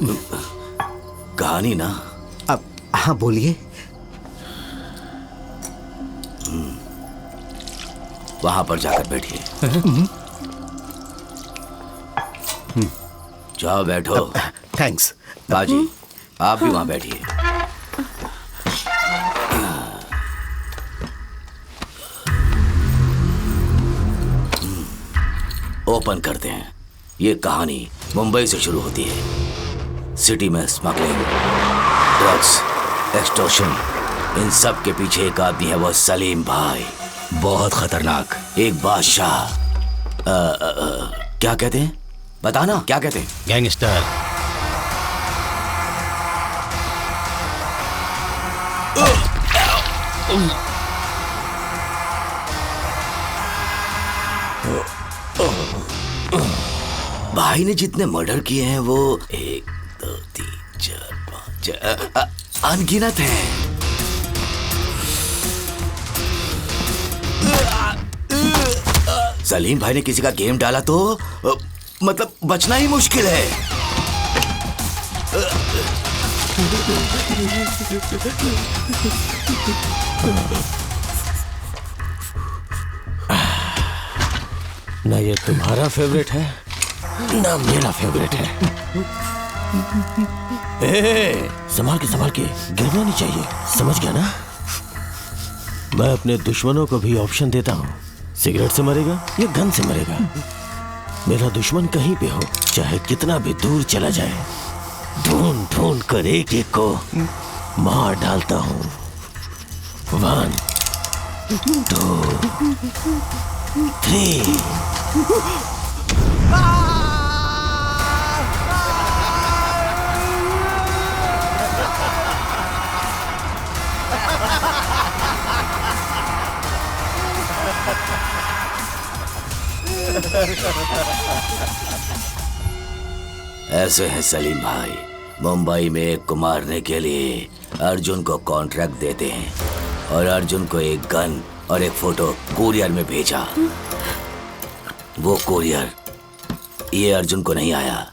कहानी ना? अब हाँ बोलिए। वहां पर जाकर बैठिए। जाओ बैठो। थैंक्स। बाजी आप भी वहां बैठिए। ओपन करते हैं। ये कहानी मुंबई से शुरू होती है। सिटी में स्मगलिंग, ड्रग्स, एक्सटॉर्शन, इन सब के पीछे एक आदमी है, वो सलीम भाई। बहुत खतरनाक, एक बादशाह। क्या कहते हैं? बताना, क्या कहते हैं? गैंगस्टर। भाई ने जितने मर्डर किए हैं वो 1 2 3 4 5 अनगिनत हैं। सलीम भाई ने किसी का गेम डाला तो मतलब बचना ही मुश्किल है। ना ये तुम्हारा फेवरेट है ना मेरा फेवरेट है। संभाल के गिरना नहीं चाहिए, समझ गया ना? मैं अपने दुश्मनों को भी ऑप्शन देता हूँ, सिगरेट से मरेगा या गन से मरेगा। मेरा दुश्मन कहीं पे हो, चाहे कितना भी दूर चला जाए, ढूंढ ढूंढ कर एक एक को मार डालता हूँ। 1 2 3। ऐसे है सलीम भाई, मुंबई में एक को मारने के लिए अर्जुन को कॉन्ट्रैक्ट देते हैं और अर्जुन को एक गन और एक फोटो कुरियर में भेजा। वो कुरियर ये अर्जुन को नहीं आया,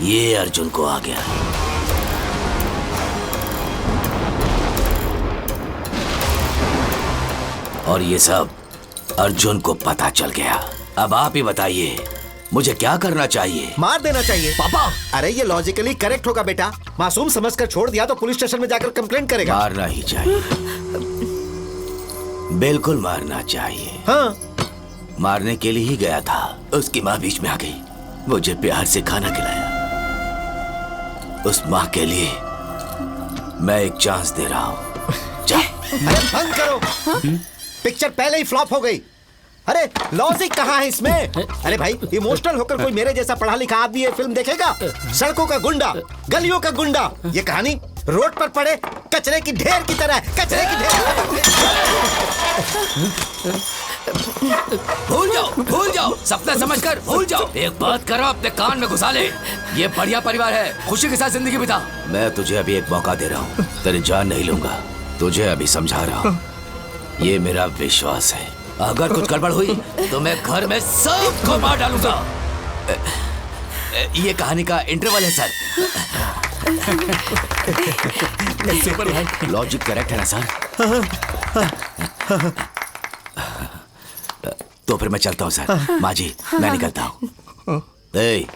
ये अर्जुन को आ गया। और ये सब अर्जुन को पता चल गया। अब आप ही बताइए, मुझे क्या करना चाहिए? मार देना चाहिए पापा। अरे ये लॉजिकली करेक्ट होगा बेटा। मासूम समझकर छोड़ दिया तो पुलिस स्टेशन में जाकर कंप्लेंट करेगा। मारना ही चाहिए, बिल्कुल मारना चाहिए। हाँ, मारने के लिए ही गया था। उसकी माँ बीच में आ गई, मुझे प्यार से खाना खिलाया। उस माँ के लिए मैं एक चांस दे रहा हूँ। जा। अरे बंद करो। पिक्चर पहले ही फ्लॉप हो गई। अरे लॉजिक कहाँ है इसमें? अरे भाई, इमोशनल होकर कोई मेरे जैसा पढ़ा लिखा आदमी ये फिल्म देखेगा? सड़कों का गुंडा, गलियों का गुंडा। ये कहानी रोड पर पड़े कचरे की ढेर की तरह है, कचरे की ढेर। भूल जाओ, सपना समझकर भूल जाओ। एक बात करो, अपने कान में घुसा ले। ये बढ़िया परिवार है, खुशी के साथ जिंदगी बिता। मैं तुझे अभी एक मौका दे रहा हूँ, तेरी जान नहीं लूंगा। तुझे अभी समझा रहा हूँ, ये मेरा विश्वास है। अगर कुछ गड़बड़ हुई तो मैं घर में सबको मार डालूंगा। ये कहानी का इंटरवल है सर। सुपर भाई, लॉजिक करेक्ट है ना सर? तो फिर मैं चलता हूँ सर। माँ जी, मैं निकलता हूँ।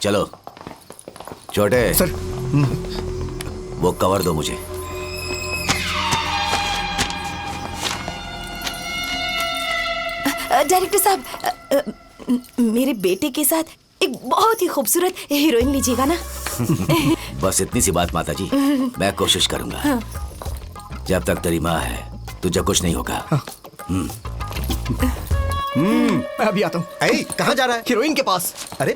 चलो छोटे सर, वो कवर दो मुझे। डायरेक्टर साहब, मेरे बेटे के साथ एक बहुत ही खूबसूरत हीरोइन लीजिएगा ना? बस इतनी सी बात माता जी, मैं कोशिश करूंगा। जब तक तेरी माँ है तुझे कुछ नहीं होगा। मैं अभी आता हूँ। कहाँ जा रहा है? हीरोइन के पास। अरे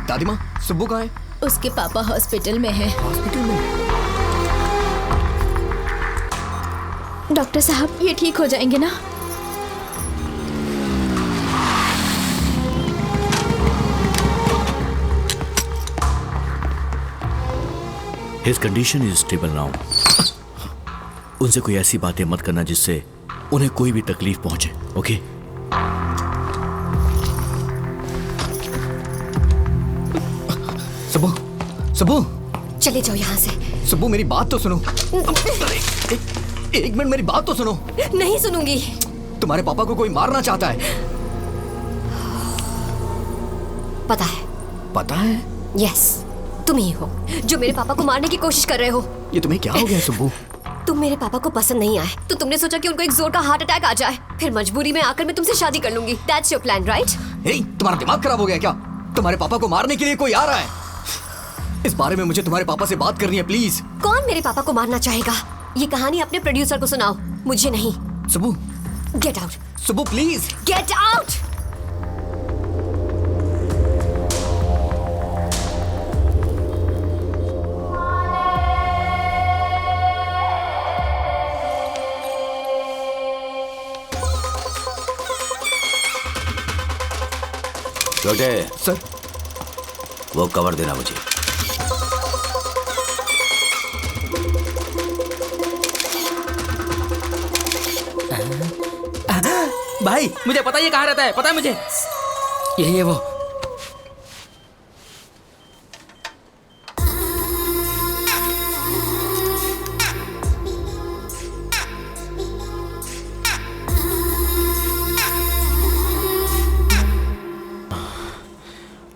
दादी माँ, सुब्बू कहाँ है? उसके पापा हॉस्पिटल में है। हॉस्पिटल में? डॉक्टर साहब, ये ठीक हो जाएंगे ना? His condition is stable now. उनसे कोई ऐसी बातें मत करना जिससे उन्हें कोई भी तकलीफ पहुंचे, ओके? सुब्बू, सुब्बू, चले जाओ यहाँ से। सुब्बू मेरी बात तो सुनो। एक मिनट मेरी बात तो सुनो। नहीं सुनूंगी। तुम्हारे पापा को कोई मारना चाहता है। पता है? पता है? यस, तुम ही हो जो मेरे पापा को मारने की कोशिश कर रहे हो। ये तुम्हें क्या हो गया सुब्बू? तुम मेरे पापा को पसंद नहीं आए तो तुमने सोचा कि उनको एक जोर का हार्ट अटैक आ जाए, फिर मजबूरी में आकर मैं तुमसे शादी कर लूंगी। That's your plan, right? तुम्हारा दिमाग खराब हो गया क्या? तुम्हारे पापा को मारने के लिए कोई आ रहा है। इस बारे में मुझे तुम्हारे पापा से बात करनी है, प्लीज। कौन मेरे पापा को मारना चाहेगा? ये कहानी अपने प्रोड्यूसर को सुनाओ, मुझे नहीं। Subbu, get out. Subbu please. Get out. छोटे, सर, वो कवर देना मुझे। भाई मुझे पता है ये कहाँ रहता है, पता है मुझे। यही है वो।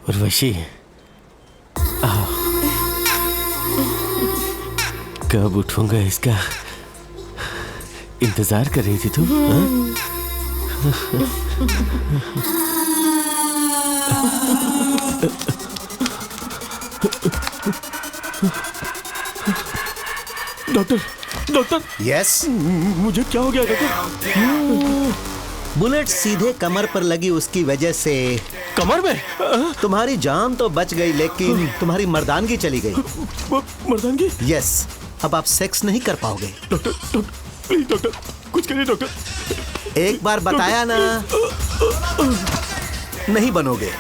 उर्वशी, कब उठूंगा इसका इंतजार कर रही थी तू? Doctor, doctor. यस, मुझे क्या हो गया डॉक्टर? बुलेट सीधे कमर पर लगी, उसकी वजह से कमर में? तुम्हारी जान तो बच गई लेकिन तुम्हारी मर्दानगी चली गई। मर्दानगी? यस, अब आप सेक्स नहीं कर पाओगे। डॉक्टर, डॉक्टर, प्लीज डॉक्टर, कुछ करिए डॉक्टर। एक बार बताया ना, नहीं बनोगे।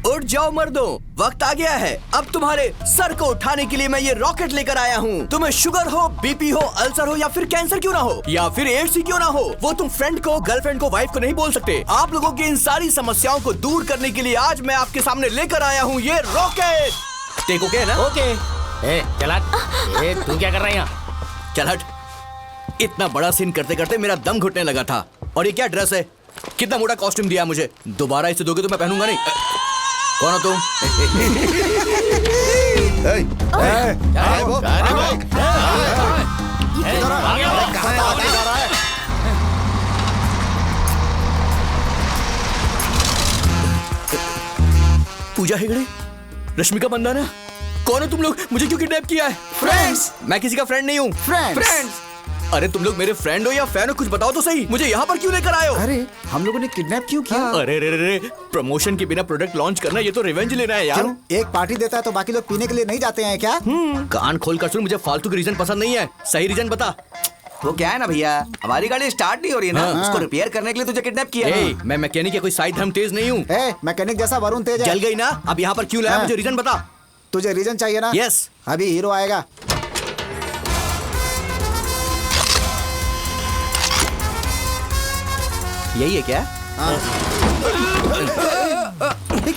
उठ जाओ मर्दों, वक्त आ गया है। अब तुम्हारे सर को उठाने के लिए मैं ये रॉकेट लेकर आया हूँ। तुम्हें शुगर हो, बीपी हो, अल्सर हो या फिर कैंसर क्यों ना हो, या फिर एड्स ही क्यों ना हो, वो तुम फ्रेंड को, गर्लफ्रेंड को, वाइफ को नहीं बोल सकते। आप लोगों की इन सारी समस्याओं को दूर करने के लिए आज मैं आपके सामने लेकर आया हूँ ये रॉकेट। टेक ओके ना? ओके। चल हट। तू क्या कर रहा है यहाँ? चल हट। इतना बड़ा सीन करते करते मेरा दम घुटने लगा था। और ये क्या ड्रेस है? कितना मोटा कॉस्ट्यूम दिया मुझे। दोबारा इसे दोगे तो मैं पहनूंगा नहीं। कौन हो तुम? पूजा हेगड़े, रश्मिका मंदाना, कौन हो तुम लोग? मुझे क्यों किडनैप किया है? फ्रेंड्स। मैं किसी का फ्रेंड नहीं हूँ। फ्रेंड्स। अरे तुम लोग मेरे फ्रेंड हो या फैन हो, कुछ बताओ तो सही। मुझे यहाँ पर क्यों लेकर आए हो? अरे हम लोगों ने किडनैप क्यों किया? अरे रे रे रे, प्रमोशन के बिना प्रोडक्ट लॉन्च करना, ये तो रिवेंज लेना है यार। एक पार्टी देता है तो बाकी लोग पीने के लिए नहीं जाते हैं क्या? कान खोल कर सुन, मुझे फालतू के रीजन पसंद नहीं है। सही रीजन बता। वो क्या है ना भैया, हमारी गाड़ी स्टार्ट नहीं हो रही है ना, उसको रिपेयर करने के लिए तुझे किडनैप किया। मैं मैकेनिक या कोई साइड धर्म तेज नहीं हूँ। मैकेनिक जैसा वरुण तेज है। जल गई ना? अब यहाँ पर क्यों लाया? मुझे रीजन बता। तुझे रीजन चाहिए ना? यस। अभी हीरो आएगा। यही है क्या?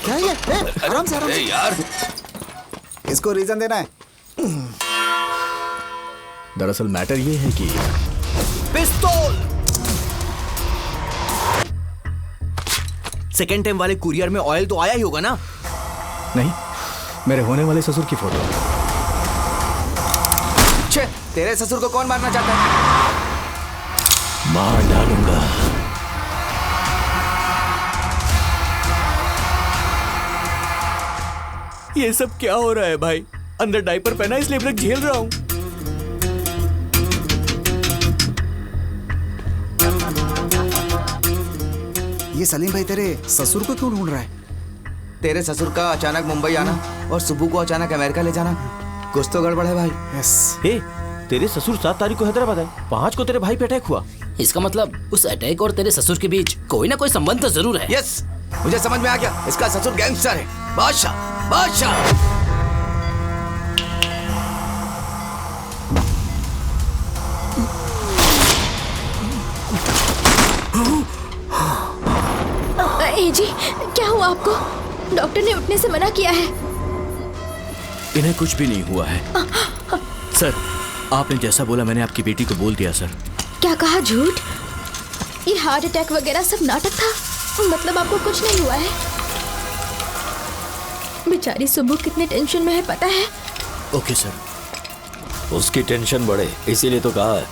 क्या है? आराम से, आराम से यार। इसको रीजन देना है। दरअसल मैटर ये है कि पिस्तौल। सेकेंड टाइम वाले कुरियर में ऑयल तो आया ही होगा ना? नहीं, मेरे होने वाले ससुर की फोटो। छे, तेरे ससुर को कौन मारना चाहता है? मार डालूंगा। ये सब क्या हो रहा है भाई? अंदर डायपर पहना इसलिए मैं झेल रहा हूँ। ये सलीम भाई तेरे ससुर को क्यों ढूंढ रहा है? तेरे ससुर का अचानक मुंबई आना और सुब्बू को अचानक अमेरिका ले जाना, कुछ तो गड़बड़ है भाई। यस। तेरे ससुर 7 तारीख को हैदराबाद आए, 5 को तेरे भाई पे अटैक हुआ। इसका मतलब उस अटैक और तेरे ससुर के बीच कोई ना कोई संबंध तो जरूर है। यस, मुझे समझ में आ गया। इसका ससुर गैंगस्टर है, बादशाह, बादशाह। नहीं जी, क्या हुआ आपको? डॉक्टर ने उठने से मना किया है। इन्हें कुछ भी नहीं हुआ है। सर, आपने जैसा बोला मैंने आपकी बेटी को बोल दिया सर। क्या कहा? झूठ? ये हार्ट अटैक वगैरह सब नाटक था? मतलब आपको कुछ नहीं हुआ है? बेचारी सुबह कितने टेंशन में है पता है? Okay sir. उसकी टेंशन बढ़े इसीलिए तो कहा है,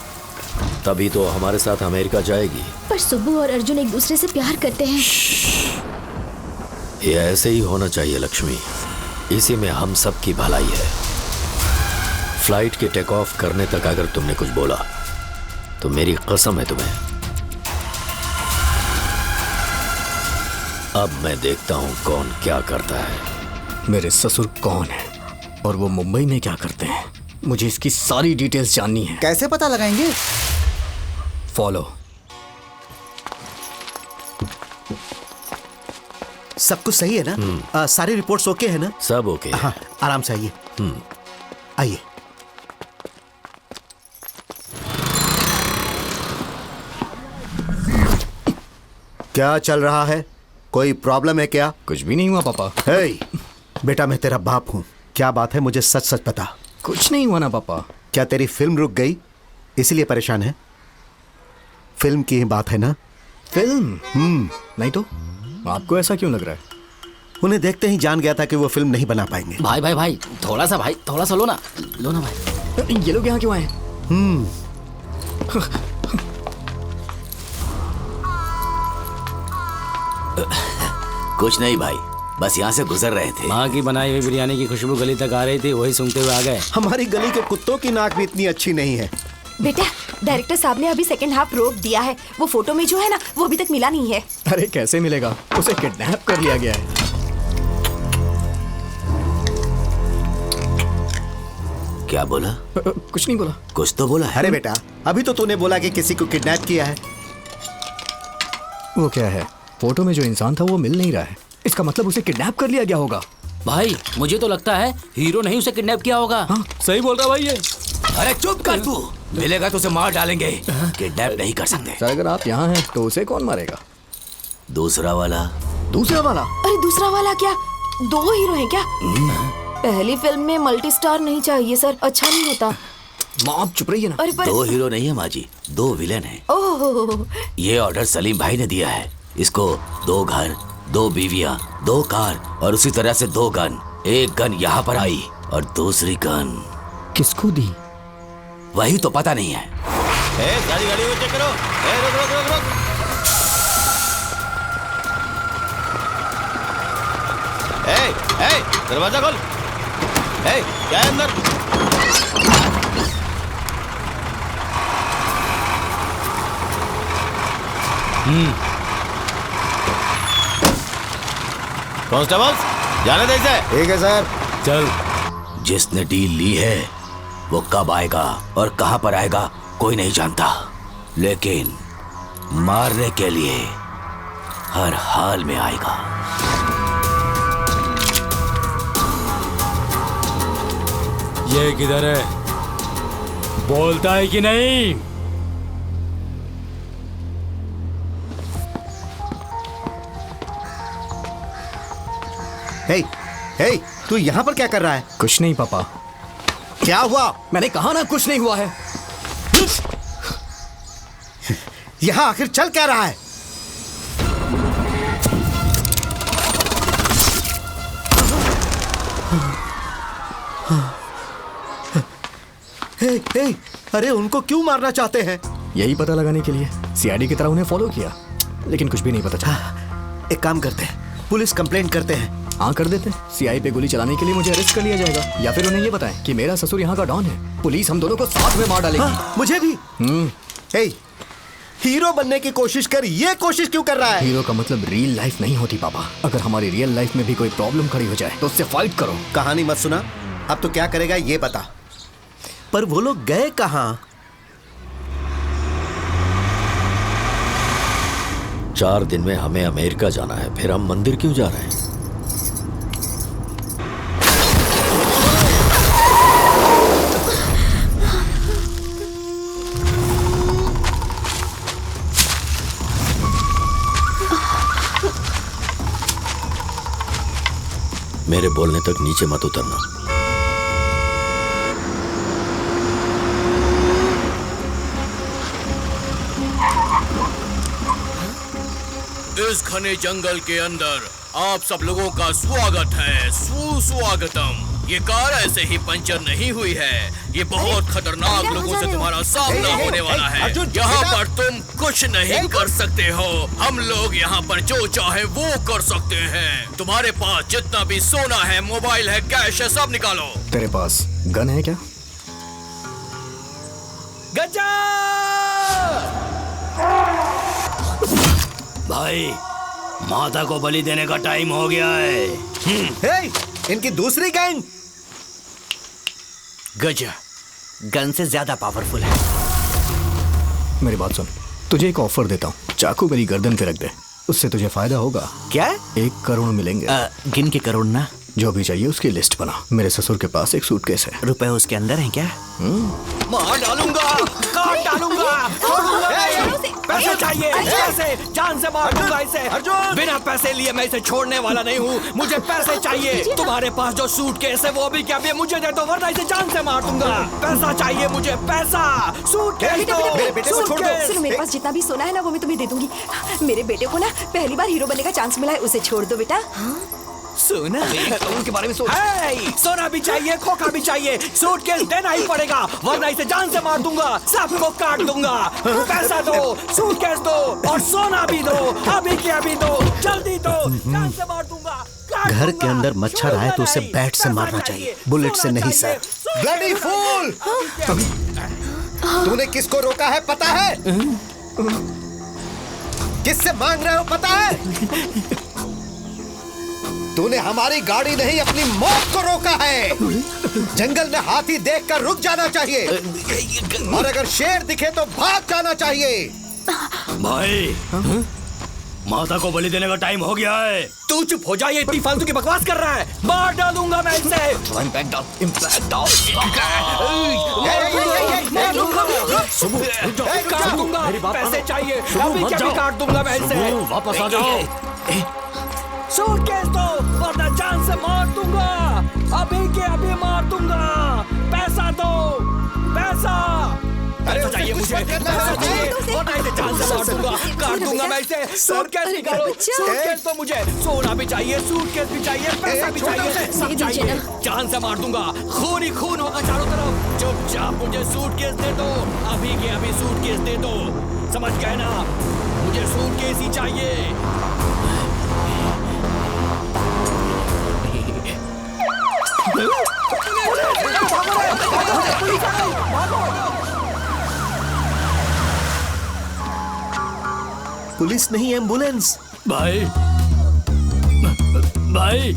तभी तो हमारे साथ अमेरिका जाएगी। पर सुब्बू और अर्जुन एक दूसरे से प्यार करते हैं। ये ऐसे ही होना चाहिए लक्ष्मी, इसी में हम सब की भलाई है। फ्लाइट के टेक ऑफ करने तक अगर तुमने कुछ बोला तो मेरी कसम है तुम्हें। अब मैं देखता हूं कौन क्या करता है। मेरे ससुर कौन है और वो मुंबई में क्या करते हैं, मुझे इसकी सारी डिटेल्स जाननी है। कैसे पता लगाएंगे? फॉलो। सब कुछ सही है ना? सारी रिपोर्ट्स ओके है ना? सब ओके। हाँ, आराम से आइए। आइए। क्या चल रहा है? कोई प्रॉब्लम है क्या? कुछ भी नहीं हुआ पापा। हे, बेटा मैं तेरा बाप हूँ, क्या बात है मुझे सच सच बता। कुछ नहीं हुआ ना पापा। क्या तेरी फिल्म रुक गई इसलिए परेशान है? फिल्म की ही बात है ना? फिल्म? नहीं तो आपको ऐसा क्यों लग रहा है? उन्हें देखते ही जान गया था कि वो फिल्म नहीं बना पाएंगे। भाई भाई भाई थोड़ा सा लो ना भाई। ये लोग यहाँ क्यों आए? कुछ नहीं भाई, बस यहाँ से गुजर रहे थे। माँ की बनाई हुई बिरयानी की खुशबू गली तक आ रही थी, वही सूंघते हुए आ गए। हमारी गली के कुत्तों की नाक भी इतनी अच्छी नहीं है। बेटा, डायरेक्टर साहब ने अभी सेकंड हाफ रोक दिया है। वो फोटो में जो है ना, वो अभी तक मिला नहीं है। अरे कैसे मिलेगा? उसे किडनैप कर लिया गया है। क्या बोला? कुछ नहीं बोला। कुछ तो बोला है। अरे बेटा, अभी तो तूने बोला कि किसी को किडनैप किया है। वो क्या है? फोटो में जो इंसान था वो मिल नहीं रहा है। इसका मतलब उसे किडनैप कर लिया गया होगा। भाई मुझे तो लगता है हीरो ने ही उसे किडनैप किया होगा। हाँ, सही बोल रहा भाई ये। अरे चुप कर तू, मिलेगा तो उसे मार डालेंगे, किडनैप नहीं कर सकते। सर अगर आप यहाँ हैं तो उसे कौन मारेगा? दूसरा वाला। दूसरा वाला? अरे दूसरा वाला क्या? दो हीरो हैं क्या? पहली फिल्म में मल्टी स्टार नहीं चाहिए सर, अच्छा नहीं होता। माँ आप चुप रहिए ना। अरे पर... दो हीरो नहीं है माँ जी, दो विलेन है। ओह, ये ऑर्डर सलीम भाई ने दिया है। इसको 2 घर, 2 बीवियां, 2 कार और उसी तरह से 2 गन। एक गन यहाँ पर आई और दूसरी गन किसको दी? वही तो पता नहीं है। गाड़ी को चेक करो। रुक। दरवाजा खोल। क्या है अंदर? कांस्टेबल्स, जाने दे इसे। ठीक है सर। चल। जिसने डील ली है वो कब आएगा और कहां पर आएगा कोई नहीं जानता, लेकिन मारने के लिए हर हाल में आएगा। ये किधर है? बोलता है कि नहीं? हे, तू यहाँ पर क्या कर रहा है? कुछ नहीं पापा। क्या हुआ? मैंने कहा ना कुछ नहीं हुआ है। यहाँ आखिर चल क्या रहा है? हे, अरे उनको क्यों मारना चाहते हैं? यही पता लगाने के लिए सीआईडी की तरह उन्हें फॉलो किया, लेकिन कुछ भी नहीं पता चला। एक काम करते हैं, पुलिस कंप्लेंट करते हैं। हाँ कर देते हैं। सीआई पे गोली चलाने के लिए मुझे अरेस्ट कर लिया जाएगा, या फिर उन्हें ये बताएं कि मेरा ससुर यहाँ का डॉन है। पुलिस हम दोनों को साथ में मार डालेगी। हाँ, मुझे भी। हे, हीरो बनने की कोशिश कर, ये कोशिश क्यों कर रहा है? हीरो का मतलब रियल लाइफ नहीं होती पापा। अगर हमारी रियल लाइफ में भी कोई प्रॉब्लम खड़ी हो जाए तो उससे फाइट करो। कहानी मत सुना, अब तो क्या करेगा ये बता। पर वो लोग गए कहाँ? 4 दिन में हमें अमेरिका जाना है, फिर हम मंदिर क्यों जा रहे हैं? मेरे बोलने तक नीचे मत उतरना। इस घने जंगल के अंदर आप सब लोगों का स्वागत है, सुस्वागतम। ये कार ऐसे ही पंचर नहीं हुई है, ये बहुत खतरनाक लोगों से तुम्हारा सामना होने वाला है। यहाँ पर तुम कुछ नहीं कर सकते हो, हम लोग यहाँ पर जो चाहे वो कर सकते हैं। तुम्हारे पास जितना भी सोना है, मोबाइल है, कैश है, सब निकालो। तेरे पास गन है क्या? गजा! भाई, माता को बलि देने का टाइम हो गया है। हे, इनकी दूसरी गैंग गजा गन से ज्यादा पावरफुल है। मेरी बात सुन, तुझे एक ऑफर देता हूँ, चाकू मेरी गर्दन पे रख दे, उससे तुझे फायदा होगा। क्या? 1 करोड़ मिलेंगे। गिन के करोड़ ना, जो भी चाहिए उसकी लिस्ट बना। मेरे ससुर के पास एक सूटकेस है। रुपए उसके अंदर हैं क्या? मार डालूंगा, काट डालूंगा, छोड़ूंगा नहीं। पैसे चाहिए, पैसे, जान से मार दूंगा इसे। बिना पैसे लिए मैं इसे छोड़ने वाला नहीं हूँ, मुझे पैसे चाहिए। तुम्हारे पास जो सूटकेस है वो भी क्या भी मुझे दे दो, वरना इसे जान से मार दूंगा। पैसा चाहिए मुझे, पैसा। सूटकेस दो, मेरे बेटे को छोड़ दो। सुनो, मेरे पास जितना भी सोना है ना वो मैं तुम्हें दे दूंगी। मेरे बेटे को ना पहली बार हीरो बनने का चांस मिला है, उसे छोड़ दो बेटा। सोना उनके बारे में सोच। सोना भी चाहिए, खोखा भी चाहिए, सूटकेस देना ही पड़ेगा, वरना इसे जान से मार दूंगा, सबको काट दूंगा। पैसा दो, सूटकेस दो और सोना भी दो, अभी के अभी दो, जल्दी दो, जान से मार दूंगा। घर के अंदर मच्छर आए तो उसे बैट से मारना चाहिए, बुलेट से नहीं सर। Bloody fool! तूने किसको रोका है पता है? किससे मांग रहे हो पता है? तूने हमारी गाड़ी नहीं, अपनी मौत को रोका है। जंगल में हाथी देखकर रुक जाना चाहिए, और अगर शेर दिखे तो भाग जाना चाहिए। भाई, माता को बलि देने का टाइम हो गया है। तू चुप हो जा, ये इतनी फालतू की बकवास कर रहा है। मार डालूंगा मैं इसे। इम्पैक्ट डाल। काट दूंगा, पैसे चाहिए, अभी क्या भी काट दूंगा मैं इसे। वापस आ जाओ। सूटकेस दो, वरना जान से मार दूंगा, अभी के अभी मार दूंगा। पैसा दो, पैसा। पैसा चाहिए मुझे, पैसा चाहिए, वरना इसे जान से मार दूंगा, काट दूंगा मैं इसे। सूटकेस निकालो, सूटकेस दो मुझे, सोना भी चाहिए, सूटकेस भी चाहिए, पैसा भी चाहिए, सब चाहिए। जान से मार दूंगा, खून ही खून होगा चारों तरफ। चुपचाप मुझे सूटकेस दे दो, अभी के अभी सूटकेस दे दो। समझ गए ना? मुझे सूटकेस ही चाहिए। पुलिस नहीं, एम्बुलेंस। भाई, भाई,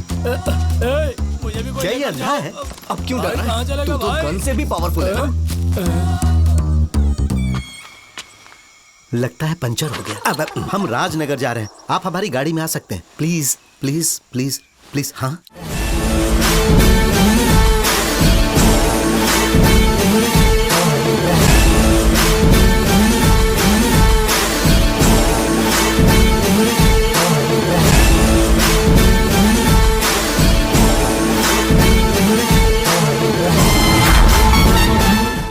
मुझे भी क्या ये अंधा है? अब क्यों डर रहा है? तू तो गन से भी पावरफुल है ना? लगता है पंचर हो गया। अब हम राजनगर जा रहे हैं, आप हमारी गाड़ी में आ सकते हैं। Please please please please. हाँ,